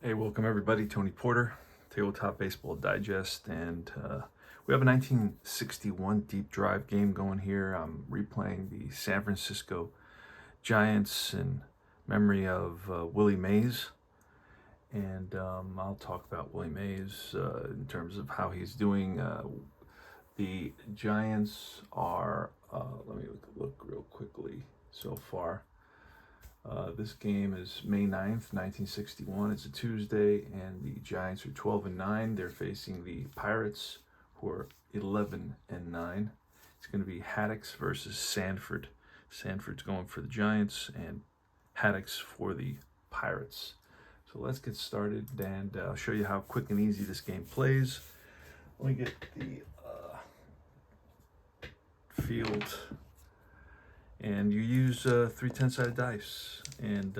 Hey, welcome everybody. Tony Porter, Tabletop Baseball Digest, and we have a 1961 deep drive game going here. I'm replaying the San Francisco Giants in memory of Willie Mays, and I'll talk about Willie Mays in terms of how he's doing. The Giants are, let me look real quickly so far. This game is May 9th, 1961. It's a Tuesday, and the Giants are 12-9. They're facing the Pirates, who are 11-9. It's going to be Haddix versus Sanford. Sanford's going for the Giants, and Haddix for the Pirates. So let's get started, and I'll show you how quick and easy this game plays. Let me get the field. And you use 3 10-sided dice, and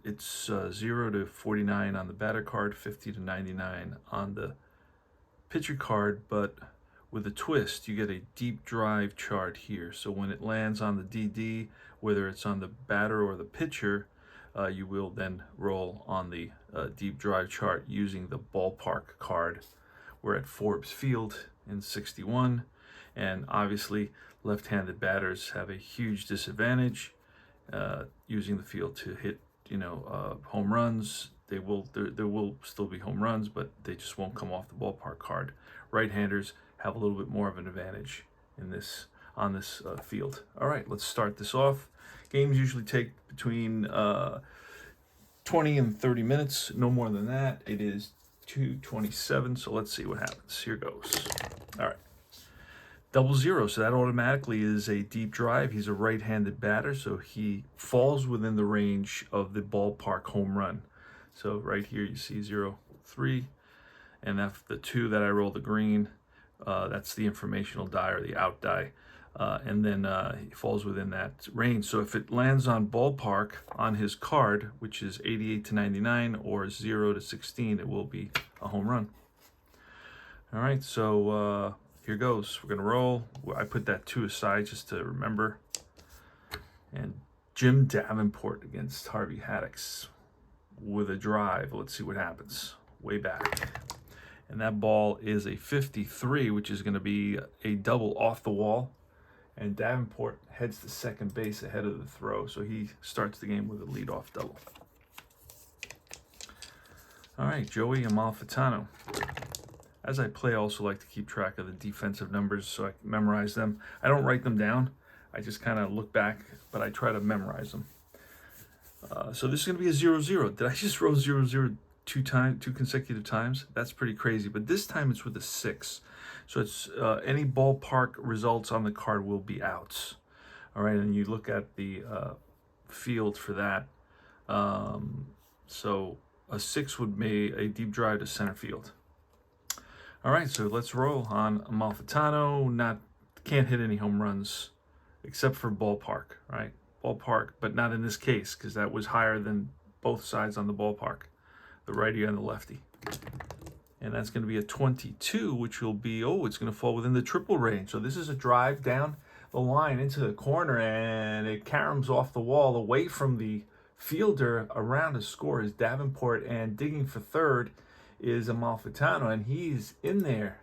it's 0 to 49 on the batter card, 50 to 99 on the pitcher card, but with a twist, you get a deep drive chart here. So when it lands on the DD, whether it's on the batter or the pitcher, you will then roll on the deep drive chart using the ballpark card. We're at Forbes Field in 61, and obviously left-handed batters have a huge disadvantage using the field to hit, home runs. There will still be home runs, but they just won't come off the ballpark card. Right-handers have a little bit more of an advantage on this field. All right, let's start this off. Games usually take between 20 and 30 minutes, no more than that. It is 2:27, so let's see what happens. Here goes. All right. 0-0, so that automatically is a deep drive. He's a right-handed batter, so he falls within the range of the ballpark home run. So right here you see 0-3, and that's the 2 that I roll the green. That's the informational die or the out die. And then he falls within that range. So if it lands on ballpark on his card, which is 88 to 99 or 0 to 16, it will be a home run. All right, so here goes. We're going to roll. I put that 2 aside just to remember. And Jim Davenport against Harvey Haddix with a drive. Let's see what happens. Way back. And that ball is a 53, which is going to be a double off the wall. And Davenport heads to second base ahead of the throw. So he starts the game with a leadoff double. All right, Joey Amalfitano. As I play, I also like to keep track of the defensive numbers so I can memorize them. I don't write them down. I just kind of look back, but I try to memorize them. So this is going to be a 0-0. Did I just roll 0-0 two consecutive times? That's pretty crazy. But this time it's with a 6. So it's any ballpark results on the card will be outs. All right, and you look at the field for that. So a 6 would be a deep drive to center field. All right, so let's roll on Amalfitano. Can't hit any home runs except for ballpark, right? Ballpark, but not in this case because that was higher than both sides on the ballpark, the righty and the lefty. And that's going to be a 22, which will be, it's going to fall within the triple range. So this is a drive down the line into the corner, and it caroms off the wall away from the fielder. Around to score is Davenport, and digging for third is Amalfitano, and he's in there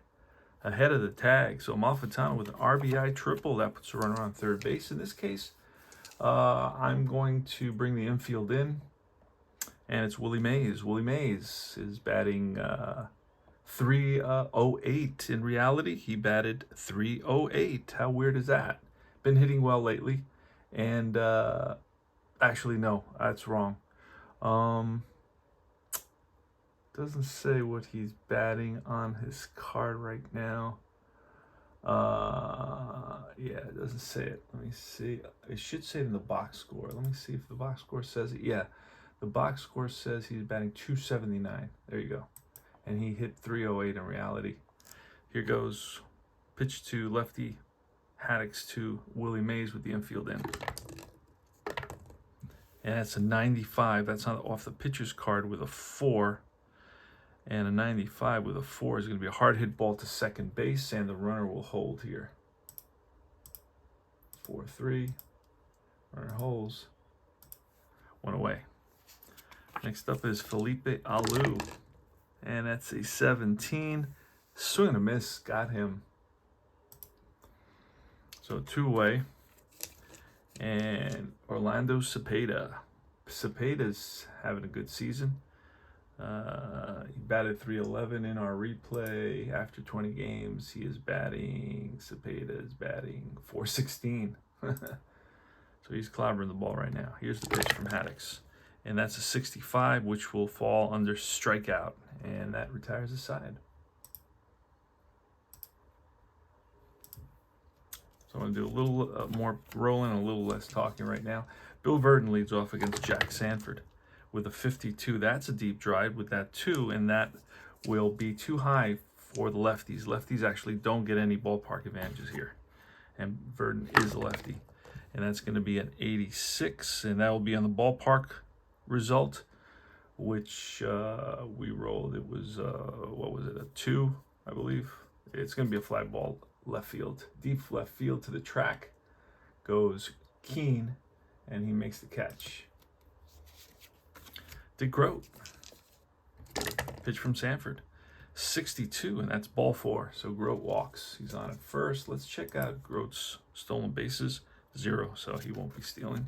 ahead of the tag. So Amalfitano with an RBI triple, that puts a runner on third base. In this case, I'm going to bring the infield in, and it's Willie Mays. Willie Mays is batting 308. In reality, he batted 308. How weird is that? Been hitting well lately, and actually, no, that's wrong. Doesn't say what he's batting on his card right now. Yeah, it doesn't say it. Let me see. It should say it in the box score. Let me see if the box score says it. Yeah, the box score says he's batting 279. There you go. And he hit 308 in reality. Here goes. Pitch to lefty Haddix to Willie Mays with the infield in. And that's a 95. That's off the pitcher's card with a 4. And a 95 with a 4 is going to be a hard hit ball to second base, and the runner will hold here. 4-3. Runner holds. 1 away. Next up is Felipe Alou, and that's a 17. Swing and a miss, got him. So two-way. And Orlando Cepeda. Cepeda's having a good season. He batted .311 in our replay. After 20 games, he is batting, Cepeda is batting .416. So he's clobbering the ball right now. Here's the pitch from Haddix. And that's a 65, which will fall under strikeout. And that retires the side. So I'm going to do a little more rolling and a little less talking right now. Bill Verdon leads off against Jack Sanford with a 52. That's a deep drive with that 2, and that will be too high for the lefties. Lefties actually don't get any ballpark advantages here. And Verdon is a lefty. And that's going to be an 86, and that will be on the ballpark result, which we rolled. It was, what was it, a 2, I believe. It's going to be a fly ball left field. Deep left field to the track goes Keane, and he makes the catch. Dick Groat. Pitch from Sanford. 62, and that's ball 4. So Groat walks. He's on at first. Let's check out Groat's stolen bases. 0, so he won't be stealing.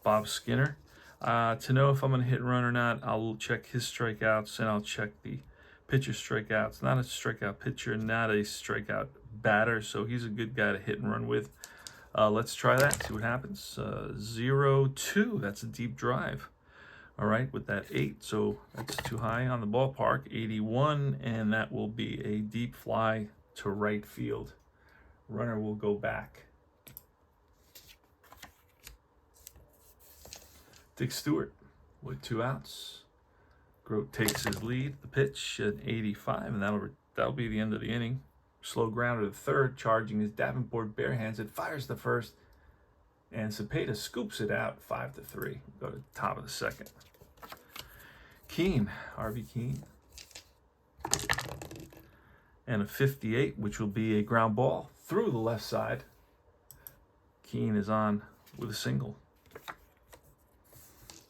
Bob Skinner. To know if I'm going to hit and run or not, I'll check his strikeouts, and I'll check the pitcher's strikeouts. Not a strikeout pitcher, not a strikeout batter, so he's a good guy to hit and run with. Let's try that, see what happens. 0-2, that's a deep drive. All right, with that 8, so that's too high on the ballpark. 81, and that will be a deep fly to right field. Runner will go back. Dick Stewart with 2 outs. Groat takes his lead. The pitch at 85, and that'll be the end of the inning. Slow grounder to third, charging his Davenport barehanded, fires the first, and Cepeda scoops it out 5-3. Go to the top of the second. Keane, Harvey Keane, and a 58, which will be a ground ball through the left side. Keane is on with a single.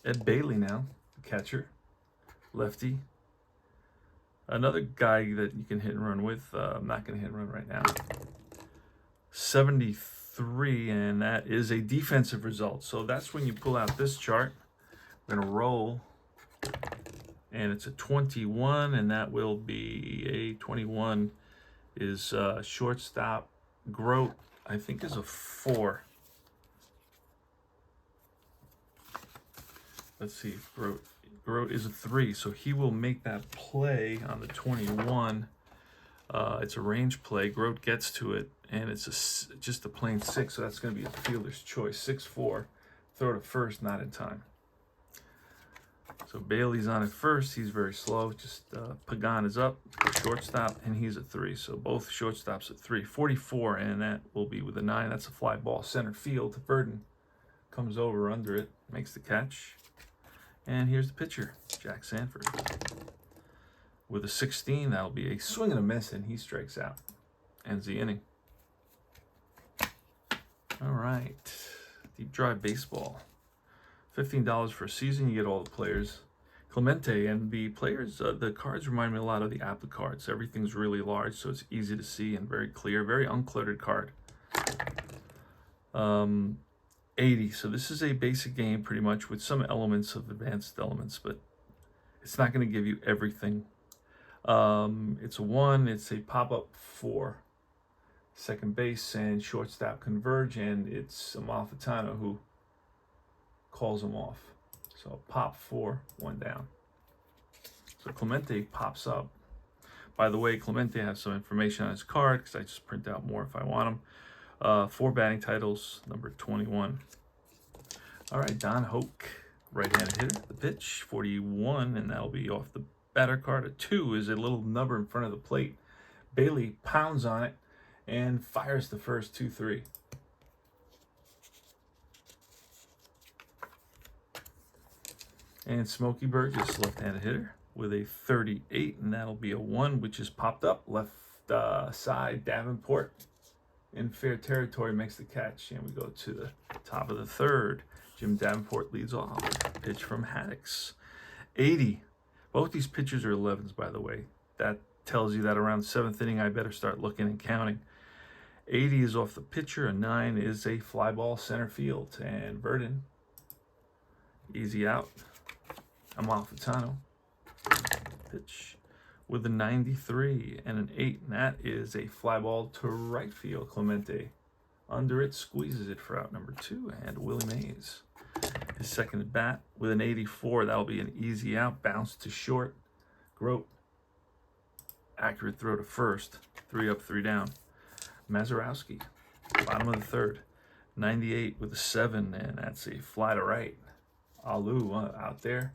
Ed Bailey now, the catcher, lefty. Another guy that you can hit and run with. I'm not going to hit and run right now. 73, and that is a defensive result. So that's when you pull out this chart. We're going to roll, and it's a 21, and that will be a 21 is shortstop. Groat, I think, is a 4. Let's see, Groat is a 3, so he will make that play on the 21. It's a range play. Groat gets to it, and it's just a plain 6, so that's going to be a fielder's choice. 6-4, throw to first, not in time. So Bailey's on at first. He's very slow. Just Pagan is up, shortstop, and he's a 3. So both shortstops at 3. 44, and that will be with a 9. That's a fly ball center field. Verdon comes over under it, makes the catch. And here's the pitcher, Jack Sanford. With a 16, that'll be a swing and a miss, and he strikes out. Ends the inning. All right, deep drive baseball. $15 for a season, you get all the players. Clemente, and the players, the cards remind me a lot of the Apple cards. Everything's really large, so it's easy to see and very clear. Very uncluttered card. 80. So this is a basic game pretty much with some elements of advanced elements, but it's not going to give you everything. It's a 1. It's a pop-up for second base and shortstop converge, and it's Amalfitano who calls him off. So pop 4, 1 down. So Clemente pops up. By the way, Clemente has some information on his card because I just print out more if I want them. 4 batting titles, number 21. All right, Don Hoke, right-handed hitter. The pitch, 41, and that'll be off the batter card. A 2 is a little number in front of the plate. Bailey pounds on it and fires the first 2-3. And Smokey Burgess, left-handed hitter, with a 38, and that'll be a 1, which is popped up. Left side, Davenport in fair territory makes the catch, and we go to the top of the third. Jim Davenport leads off. Pitch from Haddix. 80. Both these pitchers are 11s, by the way. That tells you that around the 7th inning, I better start looking and counting. 80 is off the pitcher. A 9 is a fly ball center field. And Verdin, easy out. Amalfitano, pitch with a 93 and an 8. And that is a fly ball to right field. Clemente under it, squeezes it for out number 2. And Willie Mays, his second at bat with an 84. That'll be an easy out. Bounce to short. Grote, accurate throw to first. 3 up, 3 down. Mazeroski, bottom of the 3rd. 98 with a 7, and that's a fly to right. Alou out there.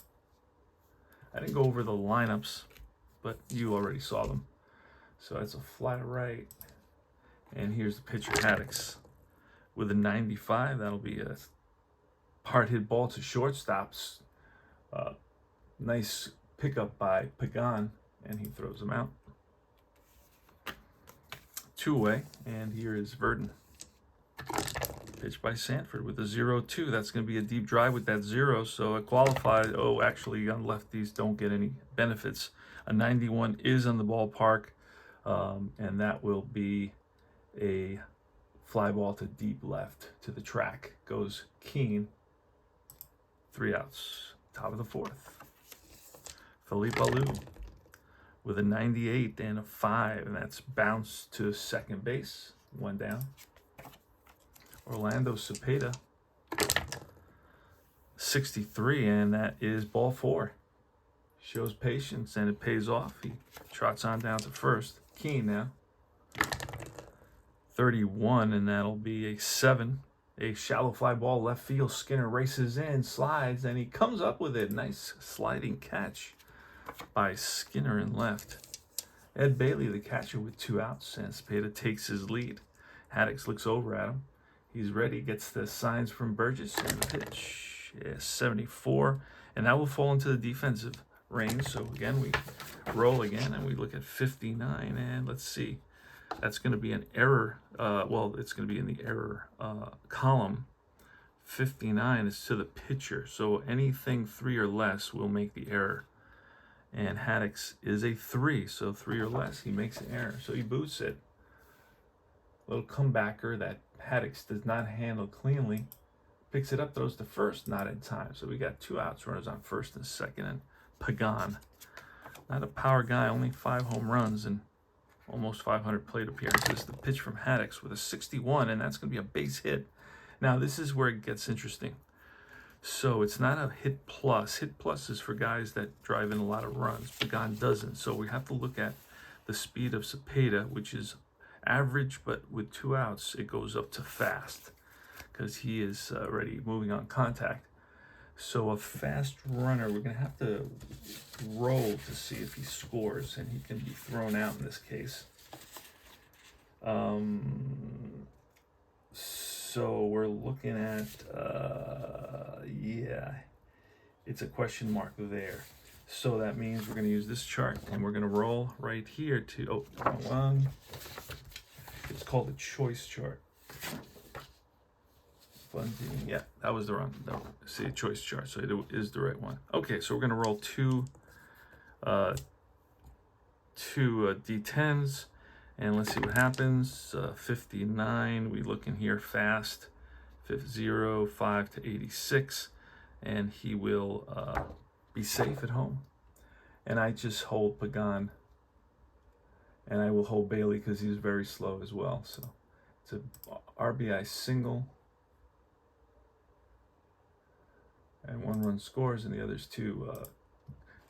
I didn't go over the lineups, but you already saw them. So that's a fly to right. And here's the pitcher, Haddix, with a 95. That'll be a hard hit ball to shortstops. Nice pickup by Pagan, and he throws him out. 2 away, and here is Verdin. Pitch by Sanford with a 0-2. That's going to be a deep drive with that 0, so it qualified. Oh, actually, on lefties don't get any benefits. A 91 is on the ballpark, and that will be a fly ball to deep left to the track. Goes Keane. 3 outs. Top of the 4th. Philippe Alou with a 98 and a 5, and that's bounce to second base. 1 down. Orlando Cepeda, 63, and that is ball 4. Shows patience, and it pays off. He trots on down to first. Keane now. 31, and that'll be a 7. A shallow fly ball left field. Skinner races in, slides, and he comes up with it. Nice sliding catch by Skinner in left. Ed Bailey, the catcher, with 2 outs, and Cepeda takes his lead. Haddix looks over at him. He's ready, gets the signs from Burgess, and the pitch. Yeah, 74, and that will fall into the defensive range. So again, we roll again, and we look at 59, and let's see. That's going to be an error. Well, it's going to be in the error column. 59 is to the pitcher, so anything 3 or less will make the error. And Haddix is a 3, so 3 or less, he makes an error. So he boots it. Little comebacker that Haddix does not handle cleanly. Picks it up, throws to first, not in time. So we got 2 outs, runners on first and second. And Pagan, not a power guy, only 5 home runs and almost 500 plate appearances. The pitch from Haddix with a 61, and that's going to be a base hit. Now, this is where it gets interesting. So it's not a hit plus. Hit plus is for guys that drive in a lot of runs. Pagan doesn't. So we have to look at the speed of Cepeda, which is average, but with 2 outs, it goes up to fast because he is already moving on contact. So a fast runner, we're going to have to roll to see if he scores, and he can be thrown out in this case. So we're looking at, yeah, it's a question mark there. So that means we're going to use this chart, and we're going to roll right here to, oh, wrong one. It's called a choice chart. Funding, yeah, that was the wrong, no, see, a choice chart, so it is the right one. Okay, so we're going to roll two D10s, and let's see what happens. 59, we look in here fast. 0, 5 to 86, and he will be safe at home. And I just hold Pagan, and I will hold Bailey because he's very slow as well. So it's a RBI single, and 1 run scores, and the others 2.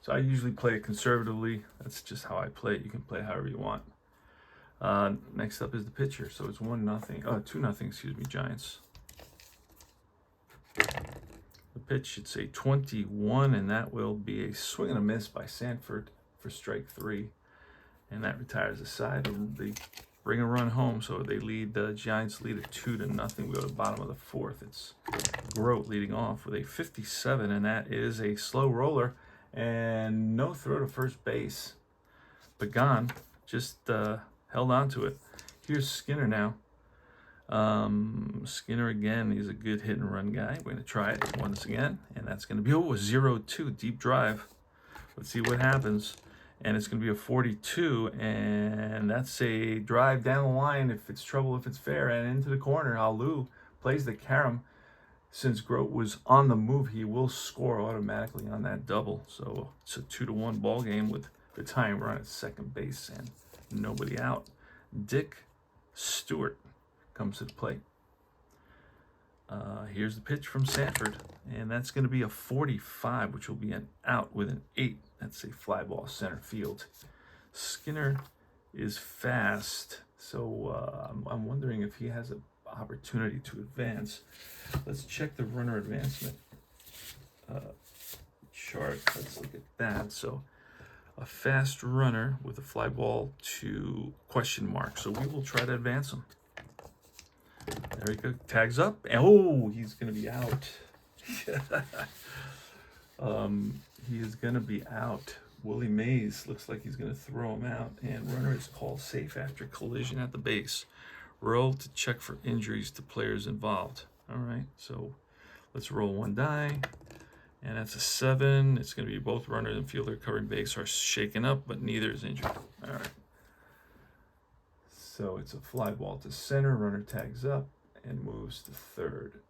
So I usually play it conservatively. That's just how I play it. You can play it however you want. Next up is the pitcher. So it's 1-0, 2-0, excuse me, Giants. The pitch, it's a 21, and that will be a swing and a miss by Sanford for strike 3. And that retires the side. They bring a run home, so they lead, the Giants lead at 2-0. We go to the bottom of the 4th. It's Grote leading off with a 57, and that is a slow roller and no throw to first base. Pagan just held on to it. Here's Skinner now. Skinner again, he's a good hit and run guy. We're going to try it once again, and that's going to be, a 0-2 deep drive. Let's see what happens. And it's going to be a 42, and that's a drive down the line if it's trouble, if it's fair, and into the corner. Alou plays the carom. Since Grote was on the move, he will score automatically on that double. So it's a 2-1 ball game with the tying run at second base and nobody out. Dick Stewart comes to the plate. Here's the pitch from Sanford, and that's going to be a 45, which will be an out with an 8. That's a fly ball center field. Skinner is fast, so I'm wondering if he has an opportunity to advance. Let's check the runner advancement chart. Let's look at that. So a fast runner with a fly ball to question mark. So we will try to advance him. There we go. Tags up. And, oh, he's going to be out. He is going to be out. Willie Mays looks like he's going to throw him out. And runner is called safe after collision at the base. Roll to check for injuries to players involved. All right, so let's roll one die. And that's a 7. It's going to be both runner and fielder covering base are shaken up, but neither is injured. All right. So it's a fly ball to center. Runner tags up and moves to third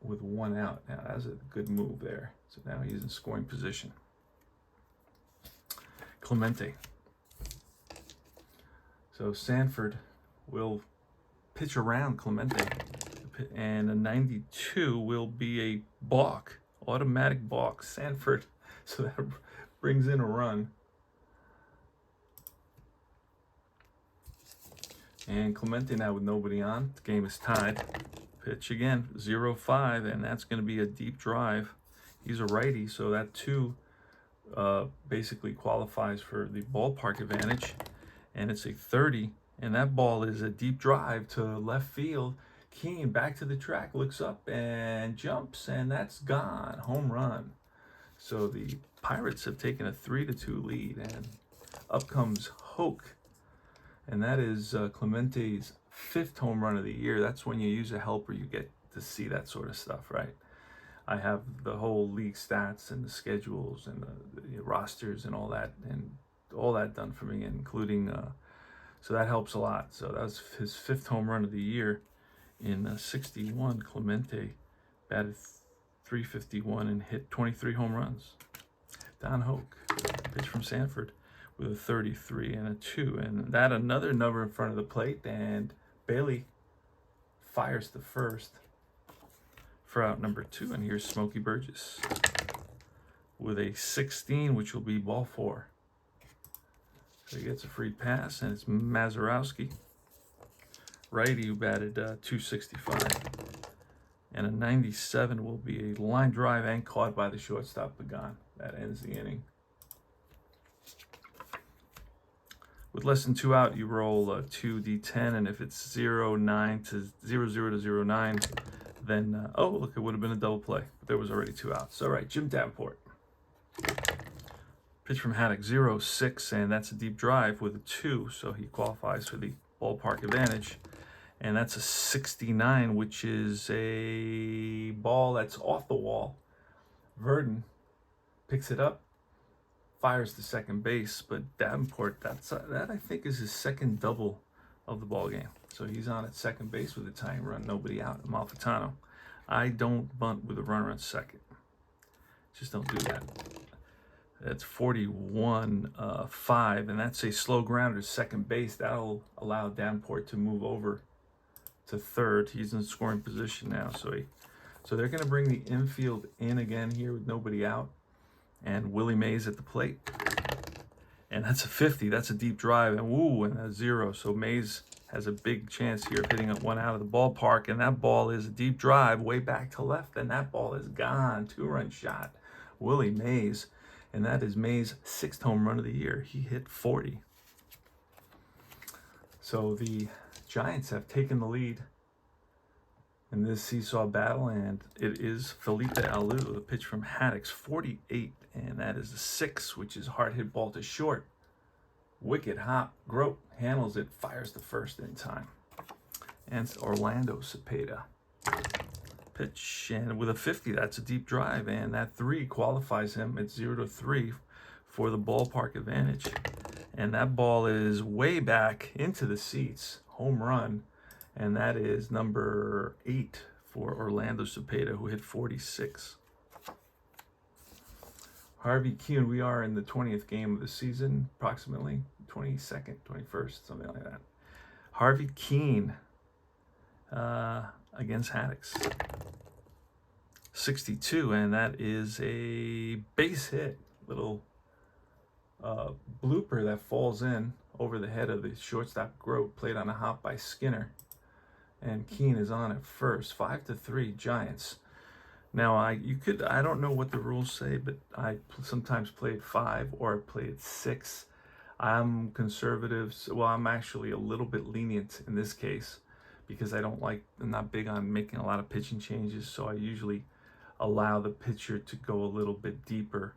with 1 out. Now, that's a good move there. So now he's in scoring position. Clemente. So Sanford will pitch around Clemente. And a 92 will be a balk, automatic balk. Sanford. So that brings in a run. And Clemente now with nobody on. The game is tied. Pitch again, 0-5, and that's going to be a deep drive. He's a righty, so that 2 basically qualifies for the ballpark advantage. And it's a 30, and that ball is a deep drive to left field. Keane back to the track, looks up and jumps, and that's gone. Home run. So the Pirates have taken a 3-2 lead, and up comes Hoke. And that is Clemente's 5th home run of the year. That's when you use a helper, you get to see that sort of stuff, right? I have the whole league stats and the schedules and the rosters and all that done for me, including, so that helps a lot. So that was his 5th home run of the year in 61. Clemente batted .351 and hit 23 home runs. Don Hoke, pitch from Sanford, with a 33 and a 2, and that another number in front of the plate, and Bailey fires to first for out number 2, and here's Smokey Burgess with a 16, which will be ball 4. So he gets a free pass, and it's Mazurowski, righty, who batted .265, and a 97 will be a line drive and caught by the shortstop Pagan. That ends the inning. With less than 2 out, you roll 2d10, and if it's 0-9 to 0-0 to 0-9, then oh look, it would have been a double play, but there was already 2 outs. All right, Jim Davenport. Pitch from Haddock, 0-6, and that's a deep drive with a 2, so he qualifies for the ballpark advantage. And that's a 69, which is a ball that's off the wall. Verdon picks it up, fires to second base, but Davenport, that I think is his 2nd double of the ball game. So he's on at second base with a tying run, nobody out. Amalfitano. I don't bunt with a runner on second. Just don't do that. That's 41-5, and that's a slow grounder second base. That'll allow Davenport to move over to third. He's in scoring position now, so they're going to bring the infield in again here with nobody out, and Willie Mays at the plate. And that's a 50. That's a deep drive, and woo, and a 0. So Mays has a big chance here of hitting one out of the ballpark, and that ball is a deep drive way back to left, and that ball is gone. 2-run shot. Willie Mays, and that is Mays' 6th home run of the year. He hit 40. So the Giants have taken the lead in this seesaw battle, and it is Felipe Alou, the pitch from Haddock's 48, and that is a 6, which is hard hit ball to short. Wicked hop. Grote handles it, fires the first in time. And it's Orlando Cepeda. Pitch, and with a 50, that's a deep drive, and that 3 qualifies him. It's 0-3 for the ballpark advantage. And that ball is way back into the seats, home run. And that is number 8 for Orlando Cepeda, who hit 46. Harvey Kuenn, we are in the 20th game of the season, approximately 22nd, 21st, something like that. Harvey Kuenn against Haddix. 62, and that is a base hit. Little blooper that falls in over the head of the shortstop Grote, played on a hop by Skinner. And Kuenn is on at first. 5-3 Giants. Now I don't know what the rules say, but I sometimes play at 5 or I play at 6. I'm conservative. Well, I'm actually a little bit lenient in this case because I'm not big on making a lot of pitching changes. So I usually allow the pitcher to go a little bit deeper.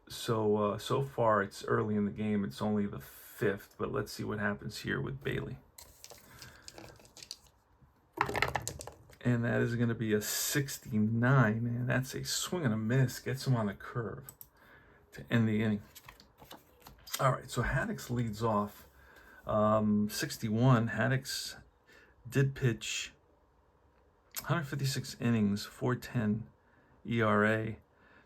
So far it's early in the game. It's only the 5th, but let's see what happens here with Bailey. And that is going to be a 69, and that's a swing and a miss. Gets him on the curve to end the inning. All right, so Haddix leads off. 61, Haddix did pitch 156 innings, 4.10 ERA,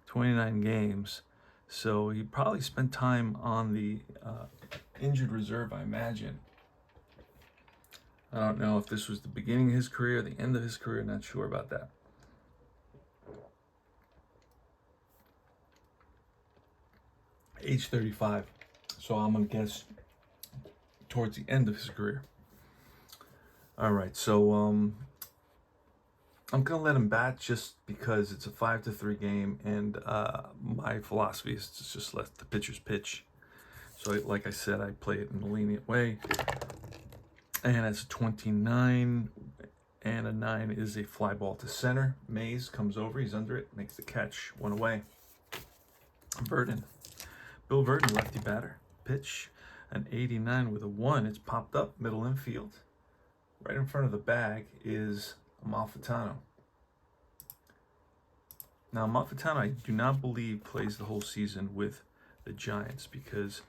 29 games. So he probably spent time on the injured reserve, I imagine. I don't know if this was the beginning of his career, the end of his career, not sure about that. Age 35, so I'm going to guess towards the end of his career. All right, so I'm going to let him bat just because it's a 5-3 game, and my philosophy is to just let the pitchers pitch. So like I said, I play it in a lenient way. And it's a 29, and a 9 is a fly ball to center. Mays comes over, he's under it, makes the catch, 1 away. Verdon. Bill Verdon, lefty batter. Pitch, an 89 with a 1. It's popped up, middle infield. Right in front of the bag is Amalfitano. Now, Amalfitano, I do not believe plays the whole season with the Giants because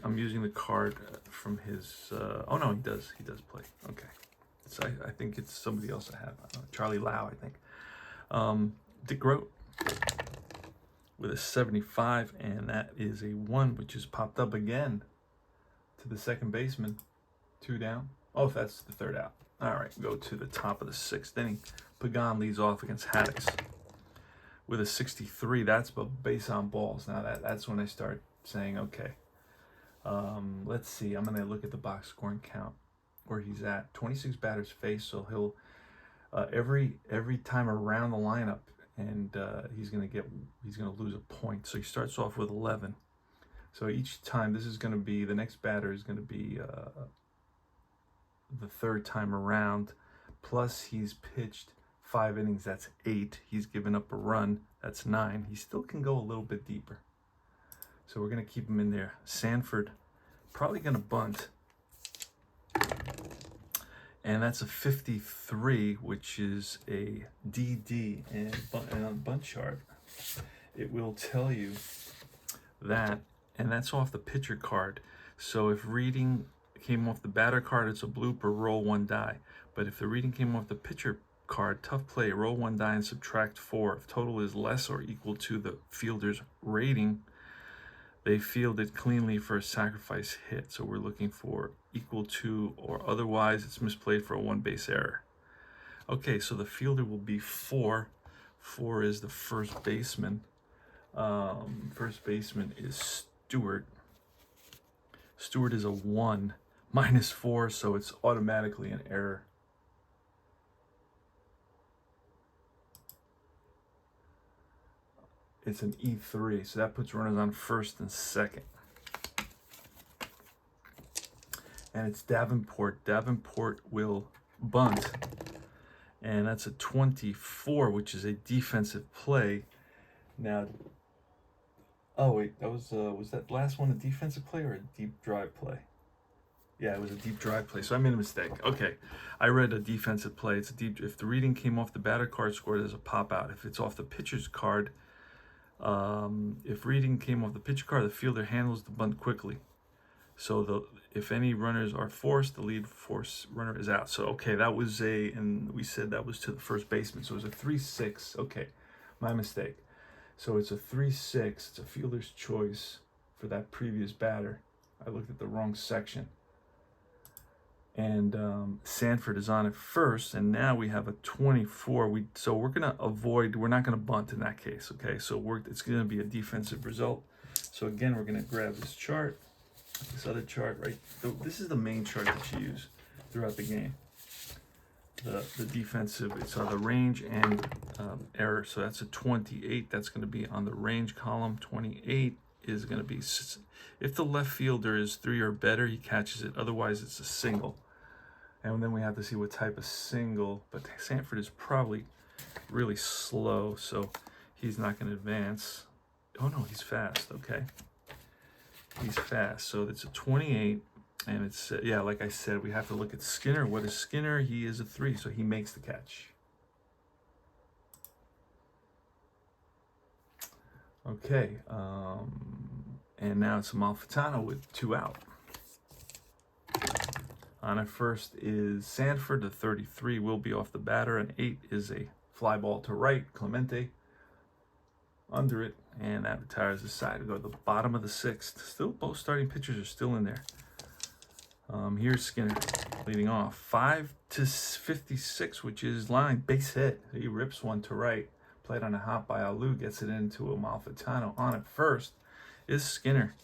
I'm using the card from his. Oh no, he does play. Okay, I think it's somebody else I have. Charlie Lau, I think. Dick Grote with a 75, and that is a 1, which is popped up again to the second baseman. 2 down. Oh, that's the 3rd out. All right, go to the top of the 6th inning. Pagan leads off against Haddix with a 63. That's base on balls. Now that's when I start saying, okay. Let's see. I'm going to look at the box scoring count where he's at. 26 batters faced, so he'll every time around the lineup, and he's going to lose a point. So he starts off with 11. So each time, the next batter is going to be the 3rd time around. Plus he's pitched 5 innings. That's 8. He's given up a run. That's 9. He still can go a little bit deeper. So we're going to keep him in there. Sanford, probably going to bunt. And that's a 53, which is a DD. And on the bunt chart, it will tell you that, and that's off the pitcher card. So if reading came off the batter card, it's a blooper, roll 1 die. But if the reading came off the pitcher card, tough play, roll 1 die and subtract 4. If total is less or equal to the fielder's rating, they fielded cleanly for a sacrifice hit. So we're looking for equal to or otherwise it's misplayed for a 1 base error. Okay, so the fielder will be 4. 4 is the first baseman. First baseman is Stewart. Stewart is a 1 minus 4, so it's automatically an error. It's an E3, so that puts runners on first and second. And it's Davenport. Davenport will bunt. And that's a 24, which is a defensive play. Now, oh wait, that was that last one a defensive play or a deep drive play? Yeah, it was a deep drive play, so I made a mistake. Okay, I read a defensive play. It's a deep. If the reading came off the batter card scored as a pop out. If it's off the pitcher's card, If reading came off the pitch card, the fielder handles the bunt quickly. So if any runners are forced, the lead force runner is out. So okay, that was and we said that was to the first baseman. So it was a 3-6. Okay, my mistake. So it's a 3-6. It's a fielder's choice for that previous batter. I looked at the wrong section. And Sanford is on at first, and now we have a 24. So we're gonna avoid. We're not gonna bunt in that case. Okay, so it's gonna be a defensive result. So again, we're gonna grab this chart, this other chart, right? This is the main chart that you use throughout the game. The defensive. It's on the range and error. So that's a 28. That's gonna be on the range column. 28 is gonna be if the left fielder is 3 or better, he catches it. Otherwise, it's a single. And then we have to see what type of single, but Sanford is probably really slow, so he's not going to advance. Oh no, he's fast. Okay, he's fast. So it's a 28, and it's yeah, like I said, we have to look at Skinner. What is Skinner? He is a 3, so he makes the catch. Okay, and now it's Amalfitano with 2 out. On at first is Sanford. The 33 will be off the batter. An 8 is a fly ball to right. Clemente under it, and that retires the side. We go to the bottom of the 6th. Still, both starting pitchers are still in there. Here's Skinner leading off. 5-56, which is line base hit. He rips one to right. Played on a hop by Alou, gets it into Amalfitano. On at first is Skinner,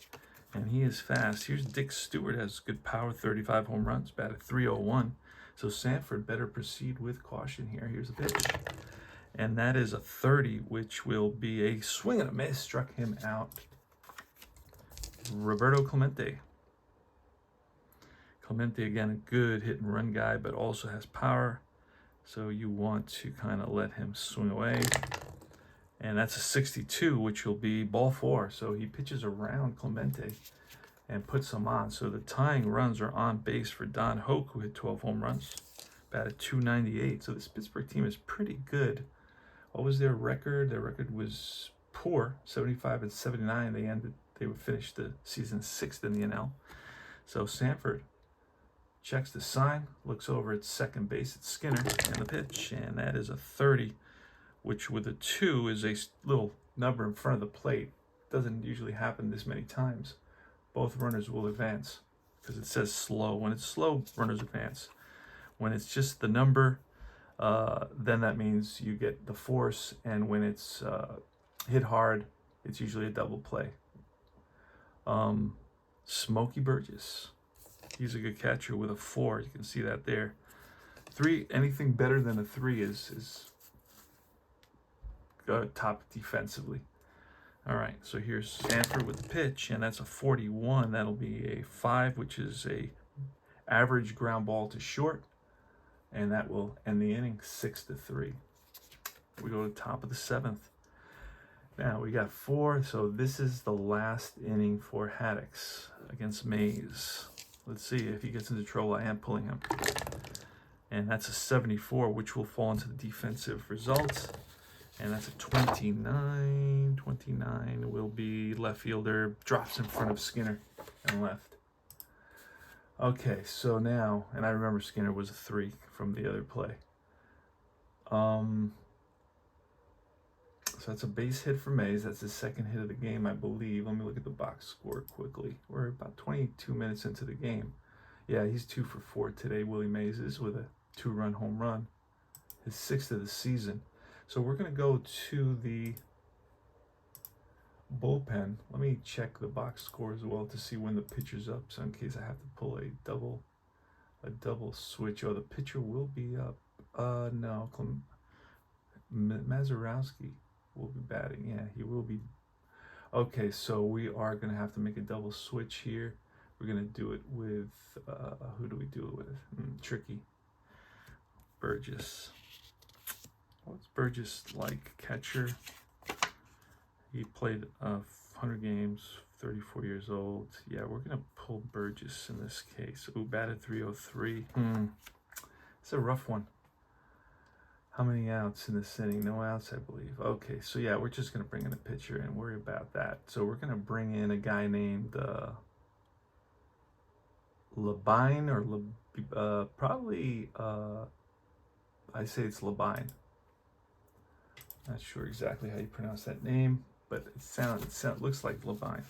and he is fast. Here's Dick Stewart, has good power, 35 home runs, batted .301. So Sanford better proceed with caution here. Here's a pitch, and that is a 30, which will be a swing and a miss. Struck him out. Roberto Clemente. Clemente, again, a good hit and run guy, but also has power. So you want to kind of let him swing away. And that's a 62, which will be ball 4. So he pitches around Clemente and puts him on. So the tying runs are on base for Don Hoke, who hit 12 home runs, batted .298. So this Pittsburgh team is pretty good. What was their record? Their record was poor, 75-79. They would finish the season 6th in the NL. So Sanford checks the sign, looks over at second base at Skinner, and the pitch, and that is a 30, which with a 2 is a little number in front of the plate. Doesn't usually happen this many times. Both runners will advance because it says slow. When it's slow, runners advance. When it's just the number, then that means you get the force, and when it's hit hard, it's usually a double play. Smokey Burgess. He's a good catcher with a 4. You can see that there. 3, anything better than a 3 is top defensively. All right, so here's Sanford with the pitch, and that's a 41. That'll be a 5, which is a average ground ball to short, and that will end the inning 6-3. We go to the top of the 7th. Now we got 4, so this is the last inning for Haddix against Mays. Let's see if he gets into trouble. I am pulling him. And that's a 74, which will fall into the defensive results. And that's a 29. 29 will be left fielder, drops in front of Skinner and left. Okay, so now, and I remember Skinner was a 3 from the other play. So that's a base hit for Mays. That's his second hit of the game, I believe. Let me look at the box score quickly. We're about 22 minutes into the game. Yeah, he's 2 for 4 today, Willie Mays is, with a 2-run home run. His 6th of the season. So we're going to go to the bullpen. Let me check the box score as well to see when the pitcher's up. So in case I have to pull a double switch. Oh, the pitcher will be up. No, Mazurowski will be batting. Yeah, he will be. Okay, so we are going to have to make a double switch here. We're going to do it with, who do we do it with? Tricky. Burgess. What's Burgess like? Catcher. He played 100 games, 34 years old. Yeah, we're going to pull Burgess in this case. Ooh, batted .303. It's a rough one. How many outs in this inning? No outs, I believe. Okay, so yeah, we're just going to bring in a pitcher and worry about that. So we're going to bring in a guy named Labine or probably, I say it's Labine. Not sure exactly how you pronounce that name, but it looks like Labine.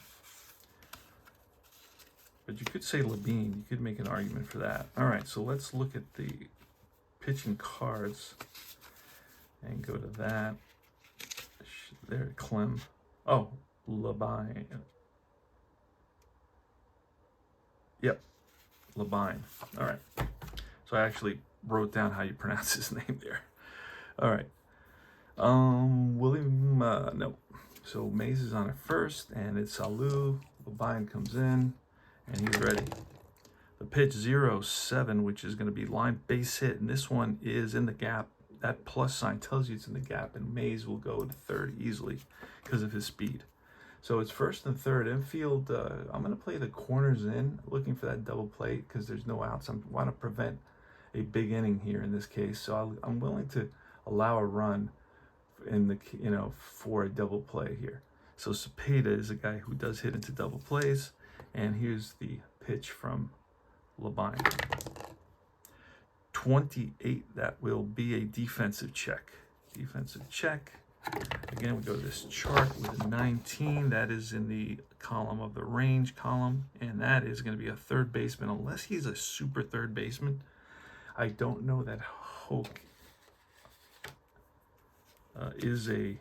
But you could say Labine. You could make an argument for that. All right, so let's look at the pitching cards and go to that. There, Clem. Oh, Labine. Yep, Labine. All right. So I actually wrote down how you pronounce his name there. All right. William, no. So Mays is on at first, and it's Alou. Labine comes in, and he's ready. The pitch 0-7, which is going to be line base hit, and this one is in the gap. That plus sign tells you it's in the gap, and Mays will go to third easily because of his speed. So it's first and third. Infield, I'm going to play the corners in, looking for that double play because there's no outs. I want to prevent a big inning here in this case. So I'm willing to allow a run in the, for a double play here. So Cepeda is a guy who does hit into double plays, and here's the pitch from Labine. 28, that will be a defensive check. Defensive check. Again, we go to this chart with a 19. That is in the column of the range column, and that is going to be a third baseman, unless he's a super third baseman. I don't know that Hoke is a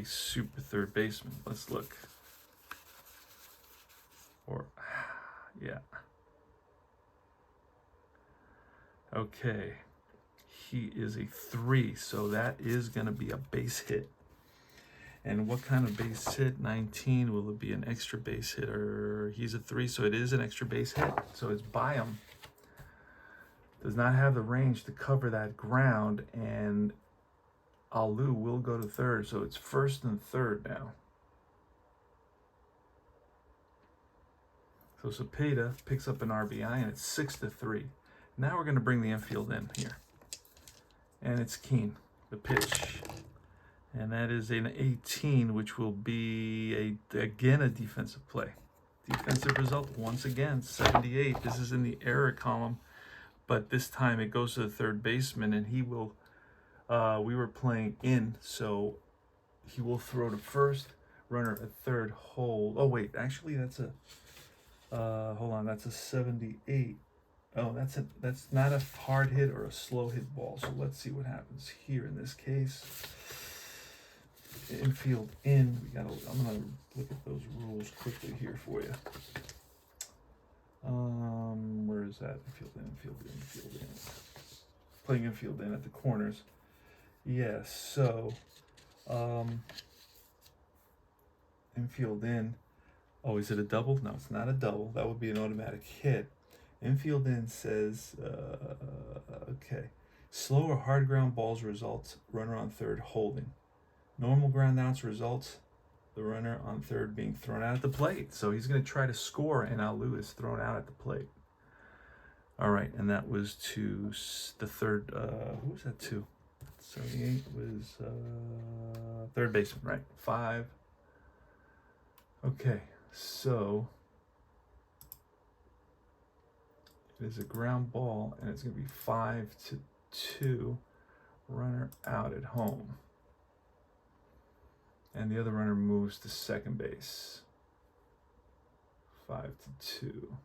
super third baseman. Let's look. Or, yeah. Okay, he is a 3, so that is going to be a base hit. And what kind of base hit? 19, will it be an extra base hit? Or he's a 3, so it is an extra base hit. So it's by him. Does not have the range to cover that ground, and Alou will go to third, so it's first and third now. So Cepeda picks up an RBI, and it's 6-3. Now we're going to bring the infield in here. And it's Keane, the pitch. And that is an 18, which will be, again, a defensive play. Defensive result, once again, 78. This is in the error column, but this time it goes to the third baseman, and he will, we were playing in, so he will throw to first, runner at third, hold. Oh, wait, actually, that's a, hold on, that's a 78. Oh, that's not a hard hit or a slow hit ball. So let's see what happens here in this case. Infield in. I'm gonna look at those rules quickly here for you. Where is that? Infield in, infield in. Playing infield in at the corners. Yes. So, infield in. Oh, is it a double? No, it's not a double. That would be an automatic hit. Infield in says, okay, slow or hard ground balls results, runner on third holding. Normal ground outs results, the runner on third being thrown out at the plate. So he's going to try to score, and Alou is thrown out at the plate. All right, and that was to the third, who was that to? 78 was third baseman, right? 5. Okay, so it is a ground ball, and it's going to be 5-2, runner out at home. And the other runner moves to second base. 5-2.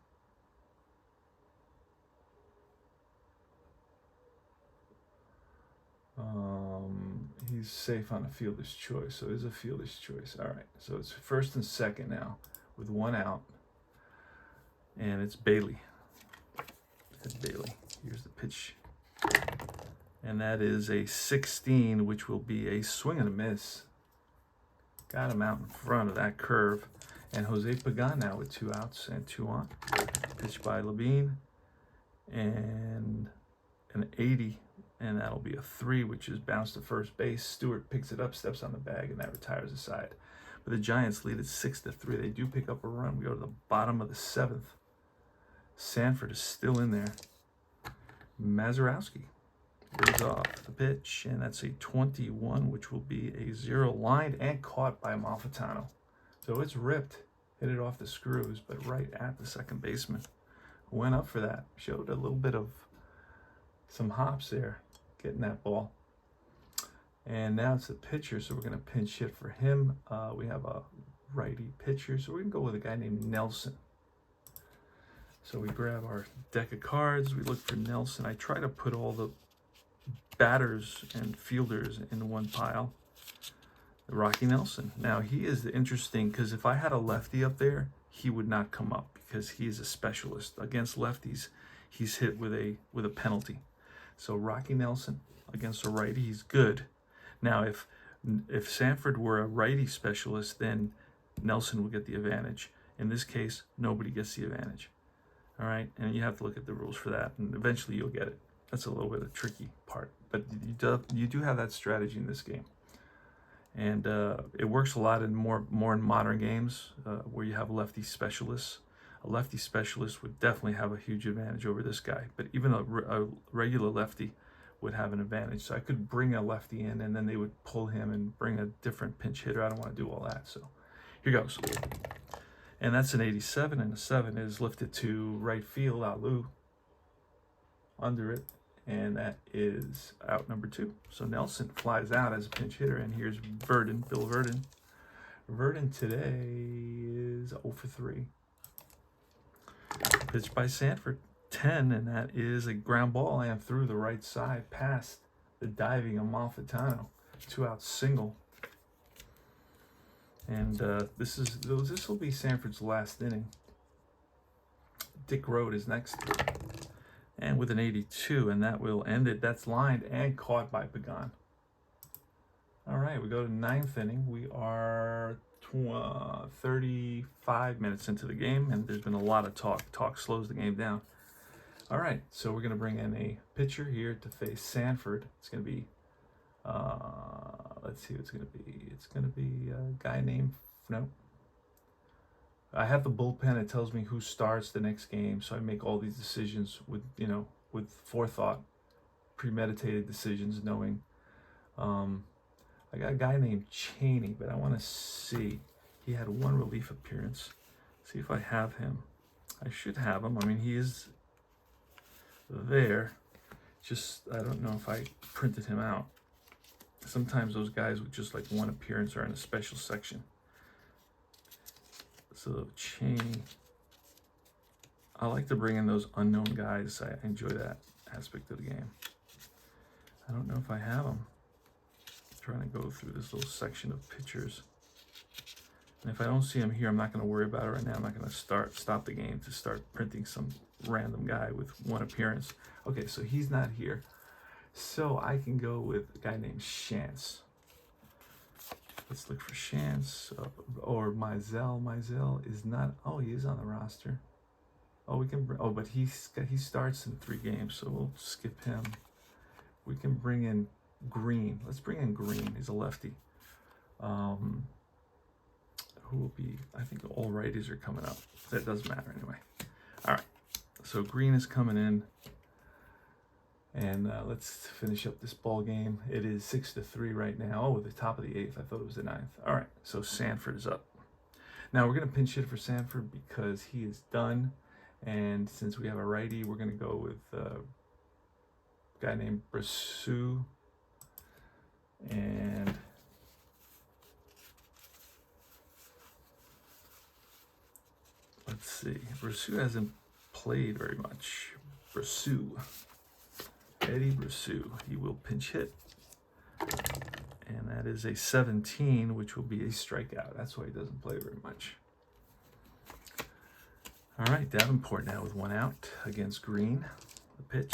He's safe on a fielder's choice, so it is a fielder's choice. All right, so it's first and second now with 1 out, and it's Bailey. Bailey. Here's the pitch. And that is a 16, which will be a swing and a miss. Got him out in front of that curve. And Jose Pagan now with 2 outs and 2 on. Pitched by Labine. And an 80. And that'll be a 3, which is bounced to first base. Stewart picks it up, steps on the bag, and that retires the side. But the Giants lead at 6-3. They do pick up a run. We go to the bottom of the 7th. Sanford is still in there. Mazurowski brings off the pitch, and that's a 21, which will be a 0, lined and caught by Amalfitano. So it's ripped, hit it off the screws, but right at the second baseman. Went up for that, showed a little bit of some hops there, getting that ball. And now it's the pitcher, so we're going to pinch hit for him. We have a righty pitcher, so we're going to go with a guy named Nelson. So we grab our deck of cards, we look for Nelson. I try to put all the batters and fielders in one pile. Rocky Nelson. Now he is interesting because if I had a lefty up there, he would not come up because he is a specialist. Against lefties, he's hit with a penalty. So Rocky Nelson against a righty, he's good. Now if Sanford were a righty specialist, then Nelson will get the advantage. In this case, nobody gets the advantage. All right, and you have to look at the rules for that, and eventually you'll get it. That's a little bit of a tricky part, but you do have that strategy in this game. And it works a lot in more in modern games where you have lefty specialists. A lefty specialist would definitely have a huge advantage over this guy, but even a regular lefty would have an advantage. So I could bring a lefty in, and then they would pull him and bring a different pinch hitter. I don't want to do all that. So here goes. And that's an 87, and the 7 is lifted to right field, Alu, under it. And that is out number 2. So Nelson flies out as a pinch hitter, and here's Verdon, Bill Verdon. Verdon today is 0 for 3. Pitched by Sanford, 10, and that is a ground ball and through the right side past the diving Amalfitano. 2-out single. And this will be Sanford's last inning. Dick Road is next. And with an 82, and that will end it. That's lined and caught by Pagan. All right, we go to 9th inning. We are 35 minutes into the game, and there's been a lot of talk. Talk slows the game down. All right, so we're going to bring in a pitcher here to face Sanford. It's going to be, let's see what it's going to be. It's going to be a guy named, no. I have the bullpen. It tells me who starts the next game, so I make all these decisions with forethought, premeditated decisions, knowing. I got a guy named Cheney, but I want to see. He had one relief appearance. See if I have him. I should have him. I mean, he is there. Just I don't know if I printed him out. Sometimes those guys with just like one appearance are in a special section. So Cheney, I like to bring in those unknown guys. I enjoy that aspect of the game. I don't know if I have them. I'm trying to go through this little section of pictures. And if I don't see him here, I'm not going to worry about it right now. I'm not going to stop the game to start printing some random guy with one appearance. Okay, so he's not here. So I can go with a guy named Chance. Let's look for Chance or Mizell. Mizell is not. Oh, he is on the roster. Oh, we can. Oh, but he starts in 3 games, so we'll skip him. We can bring in Green. Let's bring in Green. He's a lefty. Who will be? I think all righties are coming up. That doesn't matter anyway. All right. So Green is coming in. And let's finish up this ball game. It is 6-3 right now. Oh, the top of the 8th. I thought it was the 9th. All right, so Sanford is up. Now we're going to pinch hit for Sanford because he is done. And since we have a righty, we're going to go with a guy named Brassu. And let's see. Brassu hasn't played very much. Brassu. Eddie Brassu, he will pinch hit. And that is a 17, which will be a strikeout. That's why he doesn't play very much. All right, Davenport now with 1 out against Green, the pitch.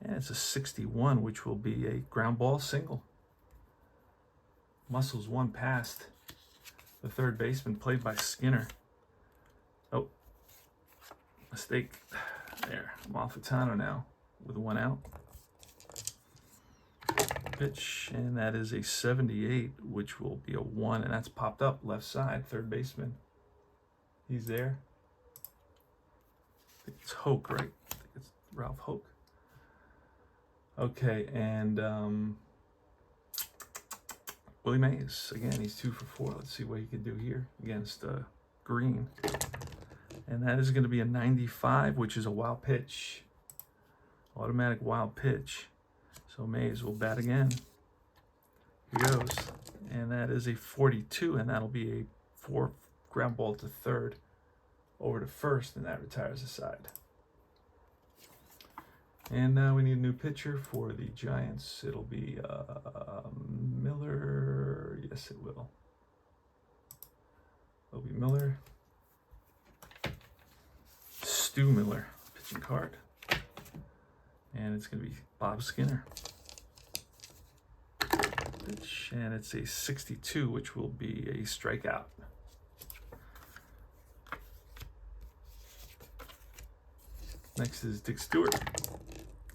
And it's a 61, which will be a ground ball single. Muscles 1 past the third baseman, played by Skinner. Oh, mistake. There, Amalfitano now with 1 out. Pitch, and that is a 78, which will be a 1, and that's popped up left side, third baseman. He's there. I think it's Hoke, right? I think it's Ralph Hoke. Okay, and Willie Mays, again, he's 2 for 4. Let's see what he can do here against Green. And that is going to be a 95, which is a wild pitch. Automatic wild pitch. So Mays will bat again. Here goes. And that is a 42, and that'll be a 4 ground ball to third over to first, and that retires the side. And now we need a new pitcher for the Giants. It'll be Miller. Yes, it will. It'll be Miller. Stu Miller, pitching card. And it's going to be Bob Skinner. Pitch, and it's a 62, which will be a strikeout. Next is Dick Stewart.